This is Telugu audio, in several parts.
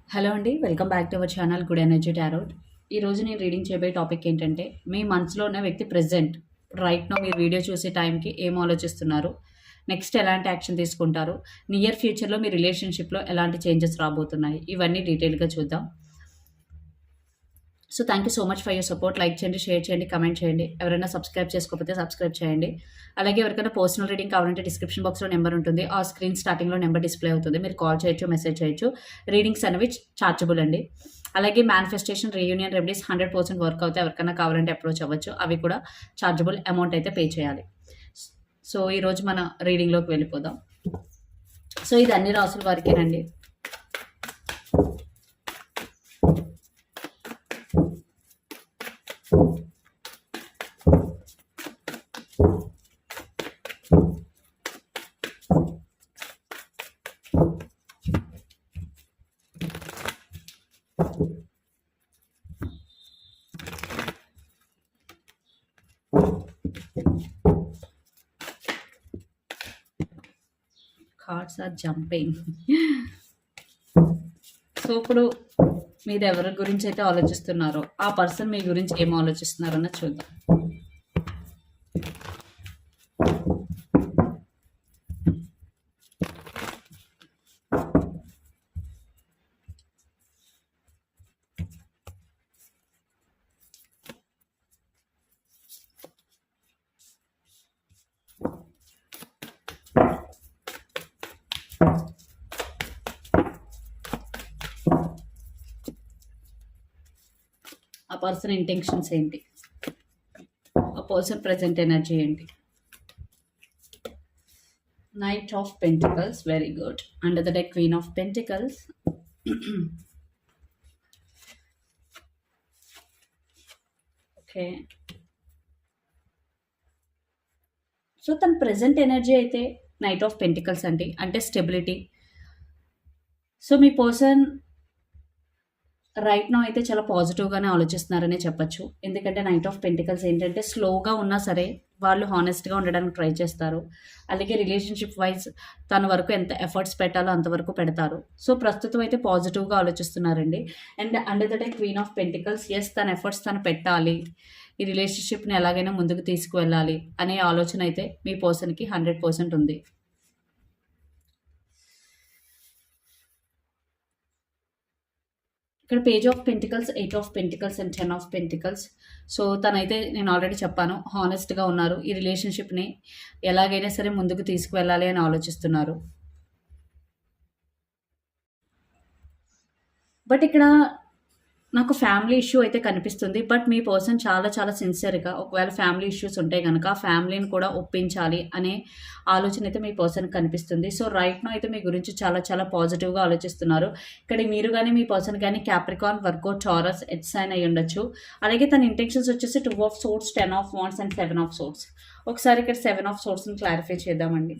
హలో అండి. Welcome back to our channel good energy tarot. ఈరోజు నేను రీడింగ్ చేయబోయే టాపిక్ ఏంటంటే, మీ మనసులో ఉన్న వ్యక్తి ప్రెజెంట్ రైట్ నౌ మీరు వీడియో చూసే టైంకి ఏం ఆలోచిస్తున్నారు? నెక్స్ట్ ఎలాంటి యాక్షన్ తీసుకుంటారు? నియర్ ఫ్యూచర్‌లో మీ రిలేషన్‌షిప్‌లో ఎలాంటి చేంజెస్ రాబోతున్నాయి? ఇవన్నీ డీటెయిల్‌గా చూద్దాం. So thank you so much for your support. Like చేయండి, షేర్ చేయండి, కమెంట్ చేయండి. ఎవరైనా సబ్స్క్రైబ్ చేసుకోకపోతే సబ్స్క్రైబ్ చేయండి. అలాగే ఎవరికైనా పర్సనల్ రీడింగ్ కావాలంటే డిస్క్రిప్షన్ బాక్స్‌లో నెంబర్ ఉంటుంది. ఆ స్క్రీన్ స్టార్టింగ్‌లో నెంబర్ డిస్‌ప్లే అవుతుంది. మీరు కాల్ చేయొచ్చు, మెసేజ్ చేయొచ్చు. రీడింగ్స్ అనేవి చార్జబుల్ అండి. అలాగే మేనిఫెస్టేషన్, రీయూనియన్ రెమెడీస్ 100% వర్క్ అవుతాయి. ఎవరికైనా కావాలంటే అప్రోచ్ అవ్వచ్చు. అవి కూడా చార్జబుల్ అమౌంట్ అయితే పే చేయాలి. సో ఈరోజు మన రీడింగ్‌లోకి వెళ్ళిపోదాం. సో ఇది అన్ని రాసుల వారికేనండి. Cards are jumping. సో ఇప్పుడు మీరు ఎవరి గురించి అయితే ఆలోచిస్తున్నారో ఆ పర్సన్ మీ గురించి ఏం ఆలోచిస్తున్నారన్న చూద్దాం. ఆ పర్సన్ ఇంటెన్షన్స్ ఏంటి? ఆ పర్సన్ ప్రెజెంట్ ఎనర్జీ ఏంటి? Knight of pentacles, very good. Under the deck queen of pentacles. Okay, so తన ప్రెజెంట్ ఎనర్జీ అయితే నైట్ ఆఫ్ పెంటికల్స్ అండి, అంటే స్టెబిలిటీ. సో మీ పర్సన్ రైట్ నౌ అయితే చాలా పాజిటివ్గానే ఆలోచిస్తున్నారనే చెప్పొచ్చు. ఎందుకంటే నైట్ ఆఫ్ పెంటికల్స్ ఏంటంటే స్లోగా ఉన్నా సరే వాళ్ళు హానెస్ట్గా ఉండడానికి ట్రై చేస్తారు. అలాగే రిలేషన్షిప్ వైజ్ తన వరకు ఎంత ఎఫర్ట్స్ పెట్టాలో అంతవరకు పెడతారు. సో ప్రస్తుతం అయితే పాజిటివ్గా ఆలోచిస్తున్నారండి. And under the day queen of pentacles, ఎస్ తన ఎఫర్ట్స్ తను పెట్టాలి, ఈ రిలేషన్షిప్ని ఎలాగైనా ముందుకు తీసుకువెళ్ళాలి అనే ఆలోచన అయితే మీ పర్సన్కి 100% ఉంది. ఇక్కడ page of pentacles, 8 of pentacles and 10 of pentacles. So తనైతే నేను ఆల్రెడీ చెప్పాను, హానెస్ట్గా ఉన్నారు. ఈ రిలేషన్షిప్ని ఎలాగైనా సరే ముందుకు తీసుకువెళ్ళాలి అని ఆలోచిస్తున్నారు. బట్ ఇక్కడ నాకు ఫ్యామిలీ ఇష్యూ అయితే కనిపిస్తుంది. బట్ మీ పర్సన్ చాలా చాలా సిన్సియర్గా, ఒకవేళ ఫ్యామిలీ ఇష్యూస్ ఉంటే కనుక ఫ్యామిలీని కూడా ఒప్పించాలి అనే ఆలోచన అయితే మీ పర్సన్ కనిపిస్తుంది. సో రైట్ నో అయితే మీ గురించి చాలా చాలా పాజిటివ్గా ఆలోచిస్తున్నారు. ఇక్కడ మీరు కానీ మీ పర్సన్ కానీ Capricorn, Virgo, Taurus, earth sign అయి ఉండొచ్చు. అలాగే తన ఇంటెన్షన్స్ వచ్చేసి 2 of swords, 10 of wands and 7 of swords. ఒకసారి ఇక్కడ 7 ఆఫ్ సోర్ట్స్ని క్లారిఫై చేద్దామండి.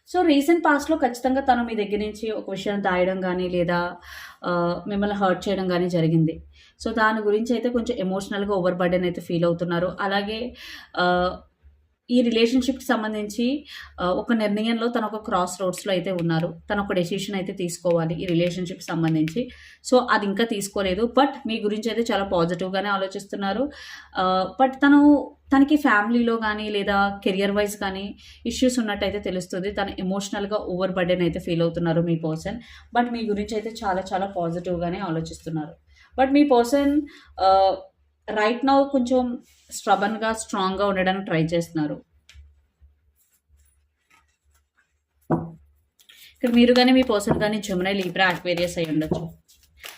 సో రీసెంట్ పాస్ట్‌లో ఖచ్చితంగా తను మీ దగ్గర నుంచి ఒక విషయాన్ని దాయడం గానీ, లేదా మిమ్మల్ని హర్ట్ చేయడం గానీ జరిగింది. సో దాని గురించి అయితే కొంచెం ఎమోషనల్‌గా ఓవర్ బర్డెన్ అయితే ఫీల్ అవుతున్నారు. అలాగే ఆహ్, ఈ రిలేషన్‌షిప్‌కి సంబంధించి ఒక నిర్ణయంలో తను ఒక క్రాస్ రోడ్స్‌లో అయితే ఉన్నారు. తను ఒక డెసిషన్ అయితే తీసుకోవాలి ఈ రిలేషన్‌షిప్‌కి సంబంధించి. సో అది ఇంకా తీసుకోలేదు. బట్ మీ గురించి అయితే చాలా పాజిటివ్‌గానే ఆలోచిస్తున్నారు. బట్ తనకి ఫ్యామిలీలో గానీ, లేదా కెరియర్ వైస్ కానీ ఇష్యూస్ ఉన్నట్టయితే తెలుస్తుంది. తను ఎమోషనల్‌గా ఓవర్ బర్డెన్ అయితే ఫీల్ అవుతున్నారు మీ పర్సన్. బట్ మీ గురించి అయితే చాలా చాలా పాజిటివ్‌గానే ఆలోచిస్తున్నారు. బట్ మీ పర్సన్ ఆహ్, రైట్ నౌ కొంచెం స్ట్రబన్‌గా, స్ట్రాంగ్‌గా ఉండడానికి ట్రై చేస్తున్నారు. ఇక్కడ మీరు గానీ, మీ పర్సన్ గానీ జెమినీ, లిబ్రా, అక్వేరియస్ అయి ఉండొచ్చు.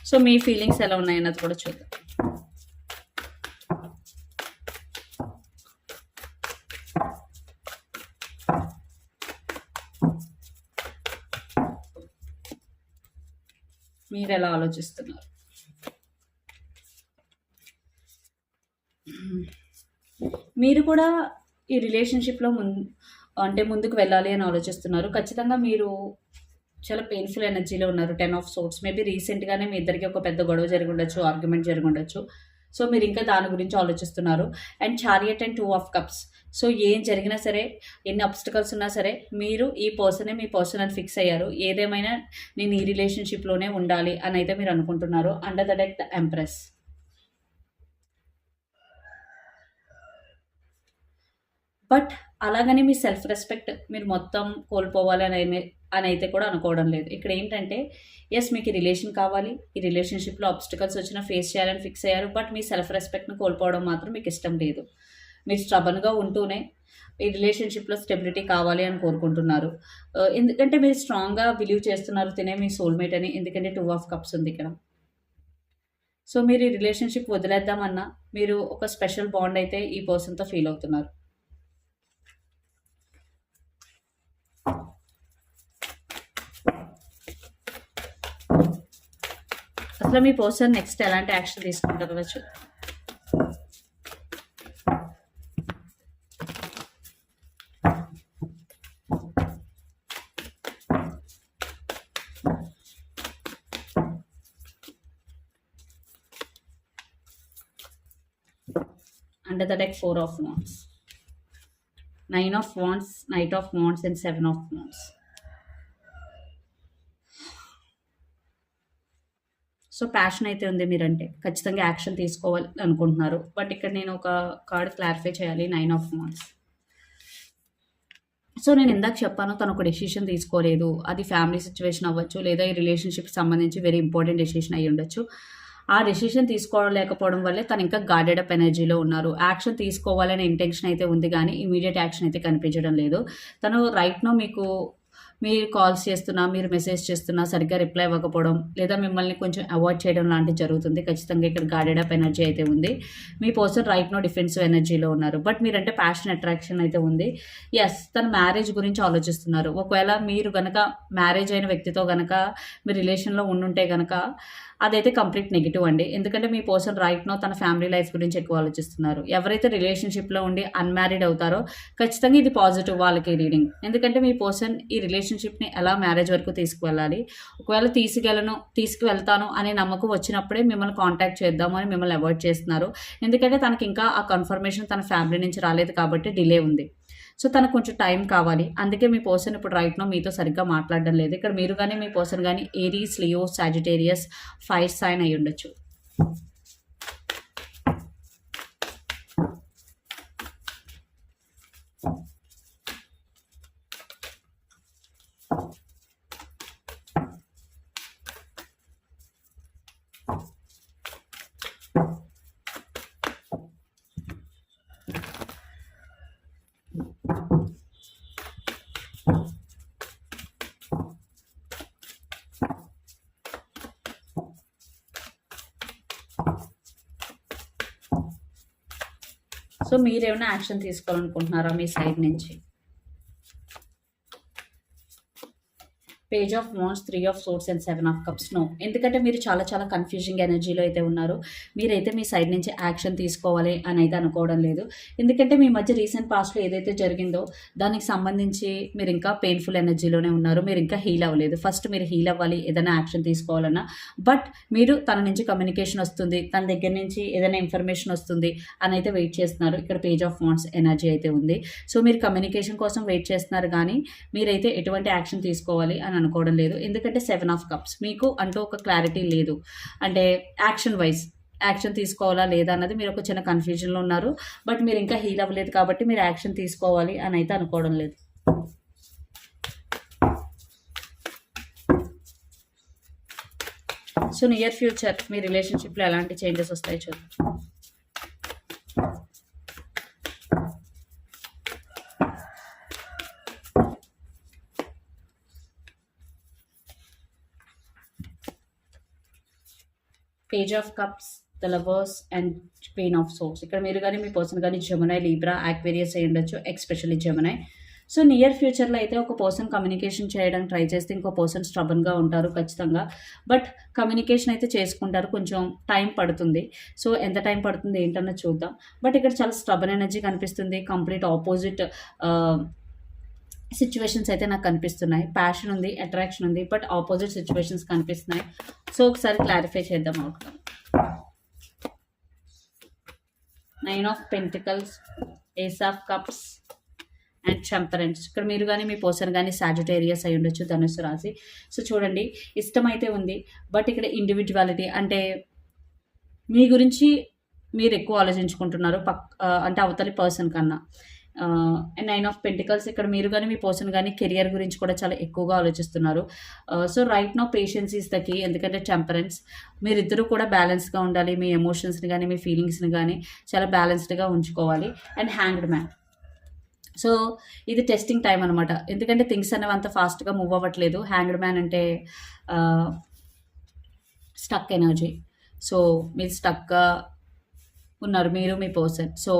సో మీ ఫీలింగ్స్ ఎలా ఉన్నాయన్నది కూడా చూద్దాం. మీరెలా ఆలోచిస్తున్నారు? మీరు కూడా ఈ రిలేషన్‌షిప్‌లో ముందుకు వెళ్ళాలి అని ఆలోచిస్తున్నారు. ఖచ్చితంగా మీరు చాలా పెయిన్‌ఫుల్ ఎనర్జీలో ఉన్నారు. 10 ఆఫ్ సోర్ట్స్. మేబీ రీసెంట్‌గానే మీ ఇద్దరికి ఒక పెద్ద గొడవ జరిగుండొచ్చు, ఆర్గ్యుమెంట్ జరిగుండొచ్చు. సో మీరు ఇంకా దాని గురించి ఆలోచిస్తున్నారు. And chariot and 2 of cups. So ఏం జరిగినా సరే, ఎన్ని అబ్స్టకల్స్ ఉన్నా సరే, మీరు ఈ పర్సనే మీ పర్సన్ అని ఫిక్స్ అయ్యారు. ఏదేమైనా నేను ఈ రిలేషన్షిప్లోనే ఉండాలి అని అయితే మీరు అనుకుంటున్నారు. Under the deck the empress. But అలాగని మీ సెల్ఫ్ రెస్పెక్ట్ మీరు మొత్తం కోల్పోవాలి అని అయితే కూడా అనుకోవడం లేదు. ఇక్కడ ఏంటంటే ఎస్ మీకు ఈ రిలేషన్ కావాలి, ఈ రిలేషన్షిప్లో అబ్స్టికల్స్ వచ్చినా ఫేస్ చేయాలని ఫిక్స్ అయ్యారు. బట్ మీ సెల్ఫ్ రెస్పెక్ట్ని కోల్పోవడం మాత్రం మీకు ఇష్టం లేదు. మీరు స్ట్రబన్గా ఉంటూనే ఈ రిలేషన్షిప్లో స్టెబిలిటీ కావాలి అని కోరుకుంటున్నారు. ఎందుకంటే మీరు స్ట్రాంగ్గా బిలీవ్ చేస్తున్నారు తినే మీ సోల్మేట్ అని. ఎందుకంటే 2 ఆఫ్ కప్స్ ఉంది ఇక్కడ. సో మీరు ఈ రిలేషన్షిప్ వదిలేద్దామన్నా మీరు ఒక స్పెషల్ బాండ్ అయితే ఈ పర్సన్తో ఫీల్ అవుతున్నారు. అసలు మీ పర్సన్ నెక్స్ట్ ఎలాంటి యాక్షన్ తీసుకుంటారో చూద్దాం. Under the deck 4 of Wands, 9 of Wands, Knight of Wands and 7 of Wands. So passion అయితే ఉంది మీరంటే, ఖచ్చితంగా యాక్షన్ తీసుకోవాలి అనుకుంటున్నారు. బట్ ఇక్కడ నేను ఒక కార్డ్ క్లారిఫై చేయాలి. 9 ఆఫ్ వాండ్స్. సో నేను ఇందాక చెప్పాను తను ఒక డెసిషన్ తీసుకోలేదు. అది ఫ్యామిలీ సిచ్యువేషన్ అవ్వచ్చు, లేదా ఈ రిలేషన్షిప్కి సంబంధించి వెరీ ఇంపార్టెంట్ డెసిషన్ అయ్యి ఉండొచ్చు. ఆ డెసిషన్ తీసుకోలేకపోవడం వల్లే తను ఇంకా గార్డెడ్ అప్ ఎనర్జీలో ఉన్నారు. యాక్షన్ తీసుకోవాలనే ఇంటెన్షన్ అయితే ఉంది కానీ ఇమీడియట్ యాక్షన్ అయితే కనిపించడం లేదు. తను రైట్నో మీరు కాల్స్ చేస్తున్నా, మీరు మెసేజ్ చేస్తున్నా సరిగ్గా రిప్లై ఇవ్వకపోవడం, లేదా మిమ్మల్ని కొంచెం అవాయిడ్ చేయడం లాంటివి జరుగుతుంది. ఖచ్చితంగా ఇక్కడ గార్డెడ్ అప్ ఎనర్జీ అయితే ఉంది. మీ పర్సన్ రైట్ నో డిఫెన్సివ్ ఎనర్జీలో ఉన్నారు. బట్ మీరంటే ప్యాషన్ అట్రాక్షన్ అయితే ఉంది. ఎస్, తన మ్యారేజ్ గురించి ఆలోచిస్తున్నారు. ఒకవేళ మీరు గనక మ్యారేజ్ అయిన వ్యక్తితో గనక మీ రిలేషన్లో ఉండుంటే గనక అదైతే కంప్లీట్ నెగిటివ్ అండి. ఎందుకంటే మీ పర్సన్ రైట్ నో తన ఫ్యామిలీ లైఫ్ గురించి ఎక్కువ ఆలోచిస్తున్నారు. ఎవరైతే రిలేషన్షిప్లో ఉండి అన్మ్యారీడ్ అవుతారో ఖచ్చితంగా ఇది పాజిటివ్ వాళ్ళకి రీడింగ్. ఎందుకంటే మీ పర్సన్ ఈ రిలేషన్షిప్ని ఎలా మ్యారేజ్ వరకు తీసుకువెళ్ళాలి, ఒకవేళ తీసుకువెళ్తాను అనే నమ్మకం వచ్చినప్పుడే మిమ్మల్ని కాంటాక్ట్ చేద్దాము అని మిమ్మల్ని అవాయిడ్ చేస్తున్నారు. ఎందుకంటే తనకి ఇంకా ఆ కన్ఫర్మేషన్ తన ఫ్యామిలీ నుంచి రాలేదు కాబట్టి డిలే ఉంది. సో తనకు కొంచెం టైం కావాలి. అందుకే మీ పర్సన్ ఇప్పుడు రైట్ నో మీతో సరిగ్గా మాట్లాడడం లేదు. ఇక్కడ మీరు కానీ మీ పర్సన్ కానీ Aries, Leo, Sagittarius, fire sign అయి ఉండొచ్చు. సో మీరేమైనా యాక్షన్ తీసుకోవాలనుకుంటున్నారా మీ సైడ్ నుంచి? Page of wands, 3 of swords and 7 of cups. No, ఎందుకంటే మీరు చాలా చాలా కన్ఫ్యూజింగ్ ఎనర్జీలో అయితే ఉన్నారు. మీరైతే మీ సైడ్ నుంచి యాక్షన్ తీసుకోవాలి అని అయితే అనుకోవడం లేదు. ఎందుకంటే మీ మధ్య రీసెంట్ పాస్ట్లో ఏదైతే జరిగిందో దానికి సంబంధించి మీరు ఇంకా పెయిన్ఫుల్ ఎనర్జీలోనే ఉన్నారు. మీరు ఇంకా హీల్ అవ్వలేదు. ఫస్ట్ మీరు హీల్ అవ్వాలి ఏదైనా యాక్షన్ తీసుకోవాలన్నా. బట్ మీరు తన నుంచి కమ్యూనికేషన్ వస్తుంది, తన దగ్గర నుంచి ఏదైనా ఇన్ఫర్మేషన్ వస్తుంది అని అయితే వెయిట్ చేస్తున్నారు. ఇక్కడ పేజ్ ఆఫ్ వాండ్స్ ఎనర్జీ అయితే ఉంది. సో మీరు కమ్యూనికేషన్ కోసం వెయిట్ చేస్తున్నారు కానీ మీరైతే ఎటువంటి యాక్షన్ తీసుకోవాలి అని అనుకోవడం లేదు. ఎందుకంటే 7 ఆఫ్ కప్స్ మీకు అంటూ ఒక క్లారిటీ లేదు. అంటే యాక్షన్ తీసుకోవాలా లేదా అన్నది మీరు ఒక చిన్న కన్ఫ్యూజన్లో ఉన్నారు. బట్ మీరు ఇంకా హీల్ అవ్వలేదు కాబట్టి మీరు యాక్షన్ తీసుకోవాలి అని అయితే అనుకోవడం లేదు. సో నియర్ ఫ్యూచర్ మీ రిలేషన్షిప్లో ఎలాంటి చేంజెస్ వస్తాయో చూద్దాం. Page of cups, the lovers and queen of swords. ఇక్కడ మీరు కానీ మీ పర్సన్ కానీ జెమినై, లీబ్రా, యాక్వేరియస్ అయి ఉండొచ్చు, ఎస్పెషల్లీ జెమినై. సో నియర్ ఫ్యూచర్లో అయితే ఒక పర్సన్ కమ్యూనికేషన్ చేయడానికి ట్రై చేస్తే ఇంకో పర్సన్ స్ట్రబన్గా ఉంటారు ఖచ్చితంగా. బట్ కమ్యూనికేషన్ అయితే చేసుకుంటారు, కొంచెం టైం పడుతుంది. సో ఎంత టైం పడుతుంది ఏంటన్నది చూద్దాం. బట్ ఇక్కడ చాలా స్ట్రబన్ ఎనర్జీ కనిపిస్తుంది. కంప్లీట్ ఆపోజిట్ సిచ్యువేషన్స్ అయితే నాకు కనిపిస్తున్నాయి. ప్యాషన్ ఉంది, అట్రాక్షన్ ఉంది, బట్ ఆపోజిట్ సిచ్యువేషన్స్ కనిపిస్తున్నాయి. సో ఒకసారి క్లారిఫై చేద్దాం outcome. 9 of pentacles, ace of cups and temperance. ఇక్కడ మీరు కానీ మీ పర్సన్ కానీ సాజిటేరియస్ అయి ఉండొచ్చు, ధనుస్సు రాశి. సో చూడండి, ఇష్టం అయితే ఉంది, బట్ ఇక్కడ ఇండివిజువాలిటీ అంటే మీ గురించి మీరు ఎక్కువ ఆలోచించుకుంటున్నారు అంటే అవతలి పర్సన్ కన్నా. 9 ఆఫ్ పెంటికల్స్, ఇక్కడ మీరు కానీ మీ పర్సన్ కానీ కెరియర్ గురించి కూడా చాలా ఎక్కువగా ఆలోచిస్తున్నారు. So right now patience is the key. ఎందుకంటే టెంపరెన్స్, మీరిద్దరూ కూడా బ్యాలెన్స్గా ఉండాలి. మీ ఎమోషన్స్ని కానీ మీ ఫీలింగ్స్ని కానీ చాలా బ్యాలెన్స్డ్గా ఉంచుకోవాలి. And hanged man. సో ఇది టెస్టింగ్ టైం అనమాట, ఎందుకంటే థింగ్స్ అనేవి అంత ఫాస్ట్గా మూవ్ అవ్వట్లేదు. హ్యాంగ్డ్ మ్యాన్ అంటే స్టక్ ఎనర్జీ. సో మీరు స్టక్గా ఉన్నారు, మీరు మీ పర్సన్. సో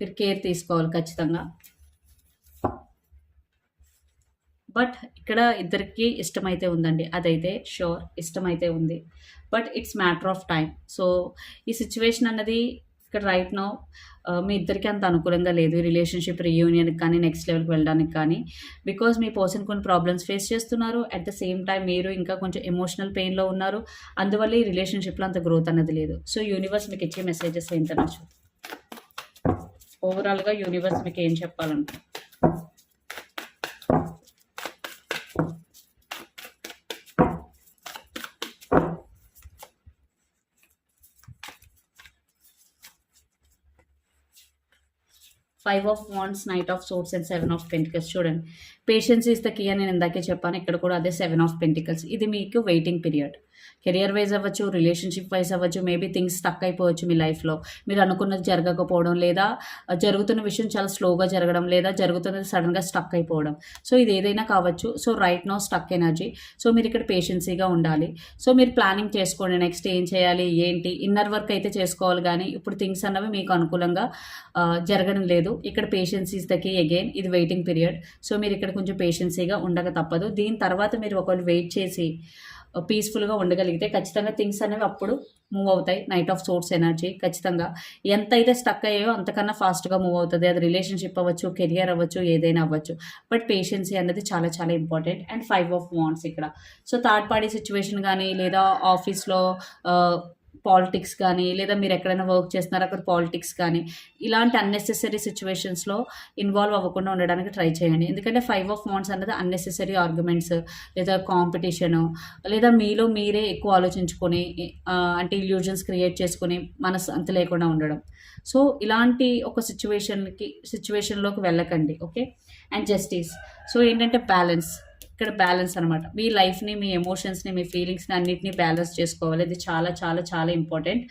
మీరు కేర్ తీసుకోవాలి ఖచ్చితంగా. బట్ ఇక్కడ ఇద్దరికి ఇష్టమైతే ఉందండి, అదైతే షూర్, ఇష్టమైతే ఉంది. But it's matter of time. So ఈ సిచ్యువేషన్ అన్నది ఇక్కడ రైట్ నో మీ ఇద్దరికి అంత అనుకూలంగా లేదు, రిలేషన్షిప్ రీయూనియన్కి కానీ నెక్స్ట్ లెవెల్కి వెళ్ళడానికి కానీ. బికాజ్ మీ పర్సన్ కొన్ని ప్రాబ్లమ్స్ ఫేస్ చేస్తున్నారు, అట్ ద సేమ్ టైం మీరు ఇంకా కొంచెం ఎమోషనల్ పెయిన్లో ఉన్నారు. అందువల్ల ఈ రిలేషన్షిప్లో అంత గ్రోత్ అన్నది లేదు. సో యూనివర్స్ మీకు ఇచ్చే మెసేజెస్ ఏంటనొచ్చు, ఓవరాల్గా యూనివర్స్ మీకు ఏం చెప్పాలంటే. Five of wands, knight of swords and 7 of pentacles. చూడండి, పేషెన్స్ ఈస్ ద కీ అని నేను ఇందాకే చెప్పాను. ఇక్కడ కూడా అదే 7 ఆఫ్ పెంటికల్స్. ఇది మీకు వెయిటింగ్ పీరియడ్. కెరియర్ వైజ్ అవ్వచ్చు, రిలేషన్షిప్ వైజ్ అవ్వచ్చు, మేబీ థింగ్స్ స్టక్ అయిపోవచ్చు మీ లైఫ్లో. మీరు అనుకున్నది జరగకపోవడం, లేదా జరుగుతున్న విషయం చాలా స్లోగా జరగడం, లేదా జరుగుతున్నది సడన్గా స్టక్ అయిపోవడం. సో ఇది ఏదైనా కావచ్చు. So right now stuck energy. So మీరు ఇక్కడ పేషెన్సీగా ఉండాలి. సో మీరు ప్లానింగ్ చేసుకోండి, నెక్స్ట్ ఏం చేయాలి ఏంటి. ఇన్నర్ వర్క్ అయితే చేసుకోవాలి, కానీ ఇప్పుడు థింగ్స్ అన్నవి మీకు అనుకూలంగా జరగడం లేదు. ఇక్కడ patience is the key again. ఇది వెయిటింగ్ పీరియడ్. సో మీరు ఇక్కడ కొంచెం పేషెన్సీగా ఉండక తప్పదు. దీని తర్వాత మీరు ఒకవేళ వెయిట్ చేసి పీస్ఫుల్గా ఉండగలిగితే ఖచ్చితంగా థింగ్స్ అనేవి అప్పుడు మూవ్ అవుతాయి. నైట్ ఆఫ్ సోర్స్ ఎనర్జీ ఖచ్చితంగా ఎంత అయితే స్టక్ అయ్యాయో అంతకన్నా ఫాస్ట్గా మూవ్ అవుతుంది. అది రిలేషన్షిప్ అవ్వచ్చు, కెరియర్ అవ్వచ్చు, ఏదైనా అవ్వచ్చు. బట్ పేషెన్సీ అనేది చాలా చాలా ఇంపార్టెంట్. అండ్ 5 ఆఫ్ వాండ్స్ ఇక్కడ. సో థర్డ్ పార్టీ సిచ్యువేషన్ కానీ, లేదా ఆఫీస్లో పాలిటిక్స్ కానీ, లేదా మీరు ఎక్కడైనా వర్క్ చేస్తున్నారో అక్కడ పాలిటిక్స్ కానీ, ఇలాంటి అన్నెసెసరీ సిచ్యువేషన్స్లో ఇన్వాల్వ్ అవ్వకుండా ఉండడానికి ట్రై చేయండి. ఎందుకంటే 5 ఆఫ్ వాండ్స్ అనేది అన్నెసెసరీ ఆర్గ్యుమెంట్స్, లేదా కాంపిటీషను, లేదా మీలో మీరే ఎక్కువ ఆలోచించుకొని అంటే ఇల్యూజన్స్ క్రియేట్ చేసుకొని మనసు అంత లేకుండా ఉండడం. సో ఇలాంటి ఒక సిచ్యువేషన్లోకి వెళ్ళకండి. ఓకే. And justice. సో ఏంటంటే బ్యాలెన్స్. ఇక్కడ బ్యాలెన్స్ అనమాట. మీ లైఫ్ని, మీ ఎమోషన్స్ని, మీ ఫీలింగ్స్ని అన్నిటినీ బ్యాలెన్స్ చేసుకోవాలి. ఇది చాలా చాలా చాలా ఇంపార్టెంట్.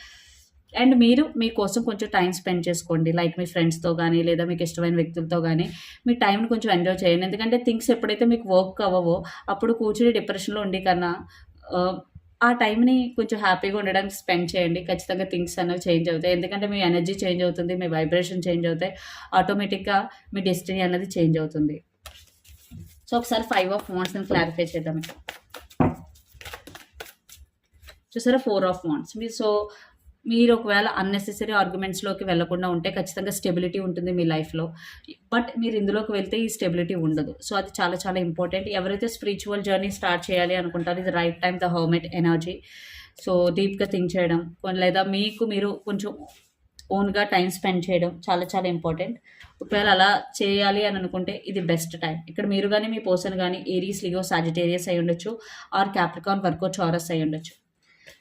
అండ్ మీరు మీకోసం కొంచెం టైం స్పెండ్ చేసుకోండి, లైక్ మీ ఫ్రెండ్స్తో కానీ, లేదా మీకు ఇష్టమైన వ్యక్తులతో కానీ మీ టైంని కొంచెం ఎంజాయ్ చేయండి. ఎందుకంటే థింగ్స్ ఎప్పుడైతే మీకు వర్క్ అవ్వవో అప్పుడు కూర్చుని డిప్రెషన్లో ఉండి కన్నా ఆ టైంని కొంచెం హ్యాపీగా ఉండడానికి స్పెండ్ చేయండి. ఖచ్చితంగా థింగ్స్ అనేవి చేంజ్ అవుతాయి. ఎందుకంటే మీ ఎనర్జీ చేంజ్ అవుతుంది, మీ వైబ్రేషన్ చేంజ్ అవుతాయి, ఆటోమేటిక్గా మీ డెస్టినీ అనేది చేంజ్ అవుతుంది. సో ఒకసారి 5 ఆఫ్ వాండ్స్ని క్లారిఫై చేద్దాం. ఇక్కడ చూసారా, 4 ఆఫ్ వాండ్స్. మీరు ఒకవేళ అన్నెసెసరీ ఆర్గ్యుమెంట్స్లోకి వెళ్లకుండా ఉంటే ఖచ్చితంగా స్టెబిలిటీ ఉంటుంది మీ లైఫ్లో. బట్ మీరు ఇందులోకి వెళ్తే ఈ స్టెబిలిటీ ఉండదు. సో అది చాలా చాలా ఇంపార్టెంట్. ఎవరైతే స్పిరిచువల్ జర్నీ స్టార్ట్ చేయాలి అనుకుంటారో ఇది right time, the hermit energy. So డీప్గా థింక్ చేయడం, లేదా మీకు మీరు కొంచెం ఓన్గా టైం స్పెండ్ చేయడం చాలా చాలా ఇంపార్టెంట్. ఒకవేళ అలా చేయాలి అని అనుకుంటే ఇది బెస్ట్ టైం. ఇక్కడ మీరు కానీ మీ పర్సన్ కానీ ఏరీస్, లియో, సాజిటేరియస్ అయి ఉండొచ్చు, ఆర్ క్యాప్రికాన్, వర్గో, టారస్ అయి ఉండొచ్చు.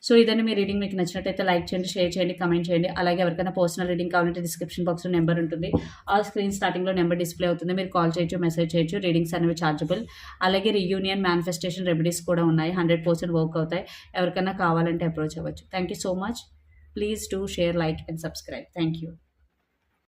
సో ఇదని మీ రీడింగ్ మీకు నచ్చినట్టయితే లైక్ చేయండి, షేర్ చేయండి, కమెంట్ చేయండి. అలాగే ఎవరికైనా పర్సనల్ రీడింగ్ కావాలంటే డిస్క్రిప్షన్ బాక్స్లో నెంబర్ ఉంటుంది, ఆ స్క్రీన్ స్టార్టింగ్లో నెంబర్ డిస్ప్లే అవుతుంది. మీరు కాల్ చేయొచ్చు, మెసేజ్ చేయొచ్చు. రీడింగ్స్ అనేవి ఛార్జబుల్. అలాగే రీయూనియన్, మేనిఫెస్టేషన్ రెమెడీస్ కూడా ఉన్నాయి, 100% వర్క్ అవుతాయి. ఎవరికైనా కావాలంటే అప్రోచ్ అవ్వచ్చు. Thank you so much. Please do share, like and subscribe. Thank you.